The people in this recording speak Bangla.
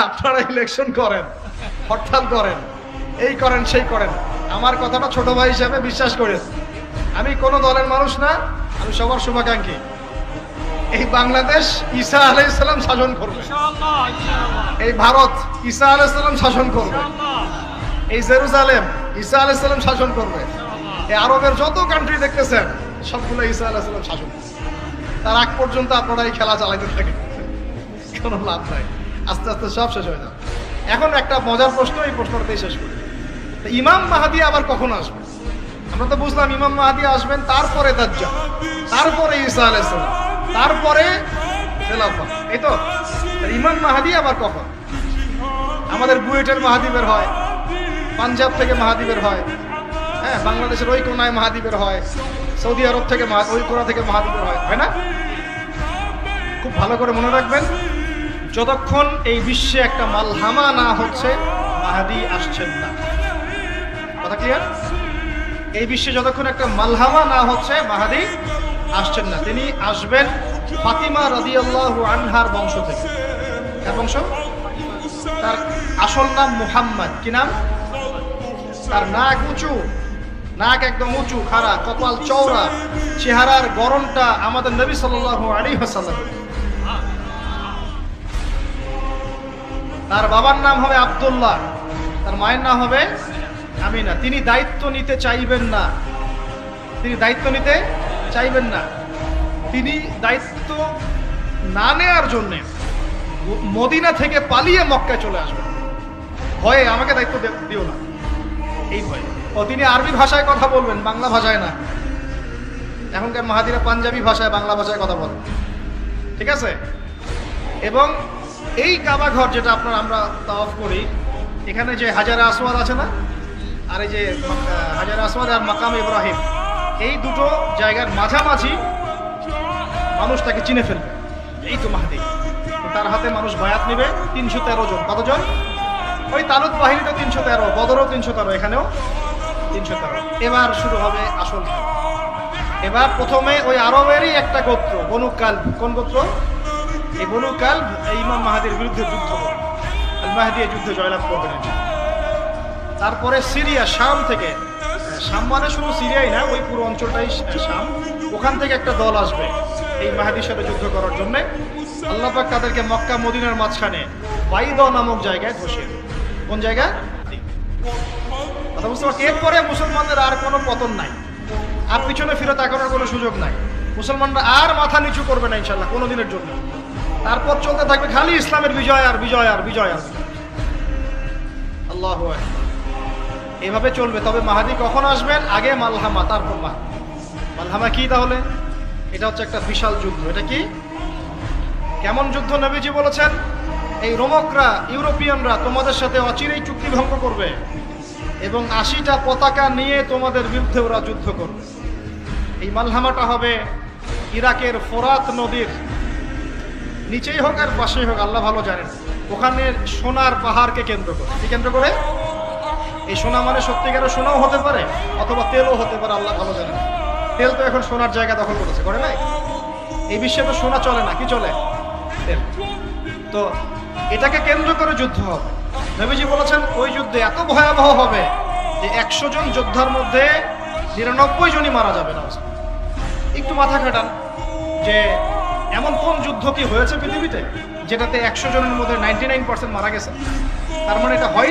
আপনারা ইলেকশন করেন, হরতাল করেন, এই করেন সেই করেন, আমার কথাটা ছোট ভাই হিসাবে বিশ্বাস করেন। আমি কোনো দলের মানুষ না, আমি সবার শুভাকাঙ্ক্ষী। এই বাংলাদেশ ঈসা আলাইহিস সালাম শাসন করবে, এই ভারত ঈসা আলাইহিস সালাম শাসন করবে, এই জেরুজালেম ঈসা আলাইহিস সালাম শাসন করবে, এই আরবের যত কান্ট্রি দেখতেছেন সবগুলো ঈসা আলাইহিস সালাম শাসন করবে। তার আগ পর্যন্ত আপনারা এই খেলা চালাইতে থাকেন, কোনো লাভ নাই, আস্তে আস্তে সব শেষ হয়ে যাবে। এখন একটা মজার প্রশ্ন, এই প্রশ্নটাই শেষ করি। ইমাম মাহদী আবার কখন আসবে? আমরা তো বুঝলাম ইমাম মাহদী আসবেন, তারপরে দাজ্জাল, তারপরে ঈসা আলাইহিস সালাম, তারপরে খেলাফত, এই তো। ইমাম মাহদী আবার কখন? আমাদের বুয়েটের মাহদী বের হয়, পাঞ্জাব থেকে মাহদী বের হয়, হ্যাঁ, বাংলাদেশের ওই কোনায় মাহদী বের হয়, সৌদি আরব থেকে ওই কোনা থেকে মাহদী বের হয় না? খুব ভালো করে মনে রাখবেন, যতক্ষণ এই বিশ্বে একটা মালহামা না হচ্ছে মাহদী আসছেন না। কথা ক্লিয়ার? এই বিশ্বে যতক্ষণ একটা মালহামা না হচ্ছে মাহদী আসছেন না। তিনি আসবেন ফাতিমা রাদিয়াল্লাহু আনহার বংশ থেকে। কার বংশ? তার আসল নাম মুহাম্মদ। কি নাম? তার নাক উঁচু, নাক একদম উঁচু, খাড়া, কপাল চওড়া, চেহারার গড়নটা আমাদের নবী সাল্লাল্লাহু আলাইহি ওয়াসাল্লাম। তার বাবার নাম হবে আব্দুল্লাহ, তার মায়ের নাম হবে আমিনা। তিনি দায়িত্ব নিতে চাইবেন না, তিনি দায়িত্ব নিতে চাইবেন না। তিনি দায়িত্ব না নেওয়ার জন্যে মদিনা থেকে পালিয়ে মক্কায় চলে আসবেন। ভয়ে আমাকে দায়িত্ব দিও না, এই ভয়ে। ও তিনি আরবি ভাষায় কথা বলবেন, বাংলা ভাষায় না। এখনকার মাহাদিরা পাঞ্জাবি ভাষায়, বাংলা ভাষায় কথা বলেন, ঠিক আছে? এবং এই কাবা ঘর যেটা আমরা তাওয়াফ করি, এখানে যে হাজারে আসওয়াদ আছে না, আর এই যে হাজারে আসওয়াদ আর মাকাম ইব্রাহিম, এই দুটো জায়গার মাঝামাঝি মানুষ তাকে চিনে ফেলবে, এই তো মাহদী। তার হাতে মানুষ বায়াত নেবে 313 জন। কতজন? ওই তালুত বাহিনী তো 313, বদরও 313, এখানেও 313। এবার শুরু হবে আসল খেলা। এবার প্রথমে ওই আরবেরই একটা গোত্র, বনু কালব। কোন গোত্র? এই বনু কালব এই ইমাম মাহদীর বিরুদ্ধে যুদ্ধ করবে, আল মাহদী এই যুদ্ধে জয়লাভ করবেন। তারপরে সিরিয়া, শাম থেকে, শাম মানে শুধু সিরিয়াই না, ওই পুরো অঞ্চলটাই শাম, ওখান থেকে একটা দল আসবে এই মাহদীর সাথে যুদ্ধ করার জন্য। আল্লাহ পাক তাদেরকে মক্কা মদিনার মাঝখানে বাইদা নামক জায়গায় বসে। কোন জায়গা? কথা বুঝতে পারছি? এরপরে মুসলমানদের আর কোনো পতন নাই, আর পিছনে ফিরে তাকানোর কোনো সুযোগ নাই। মুসলমানরা আর মাথা নিচু করবে না ইনশাল্লাহ কোনো দিনের জন্য। তারপর চলতে থাকবে খালি ইসলামের বিজয় আর বিজয় আর বিজয় আর। আল্লাহু আকবার। এভাবে চলবে। তবে মাহদী কখন আসবেন? আগে মালহামা, তারপর মাহদী। মালহামা কি তাহলে? এটা হচ্ছে একটা বিশাল যুদ্ধ। এটা কি? কেমন যুদ্ধ? নবীজি বলেছেন, এই রোমকরা, ইউরোপিয়ানরা তোমাদের সাথে অচিরেই চুক্তি ভঙ্গ করবে এবং 80টা পতাকা নিয়ে তোমাদের বিরুদ্ধে ওরা যুদ্ধ করবে। এই মালহামাটা হবে ইরাকের ফোরাত নদীর নিচেই হোক আর পাশেই হোক, আল্লাহ ভালো জানেন। ওখানে সোনার পাহাড়কে কেন্দ্র করে। কি কেন্দ্র করে? এই সোনা মানে সত্যিকারের সোনাও হতে পারে, অথবা তেলও হতে পারে, আল্লাহ ভালো জানেন। তেল তো এখন সোনার জায়গা দখল করেছে, করে নাই? এই বিশ্বে তো সোনা চলে না, কি চলে? তেল। তো এটাকে কেন্দ্র করে যুদ্ধ হবে। নবীজি বলেছেন ওই যুদ্ধে এত ভয়াবহ হবে যে 100 জন যোদ্ধার মধ্যে 99 জনই মারা যাবে না। একটু মাথা খাটান যে এমন কোন যুদ্ধ কি হয়েছে পৃথিবীতে যেটাতে 100 জনের মধ্যে 99% মারা গেছে? তার মানে এটা হয়।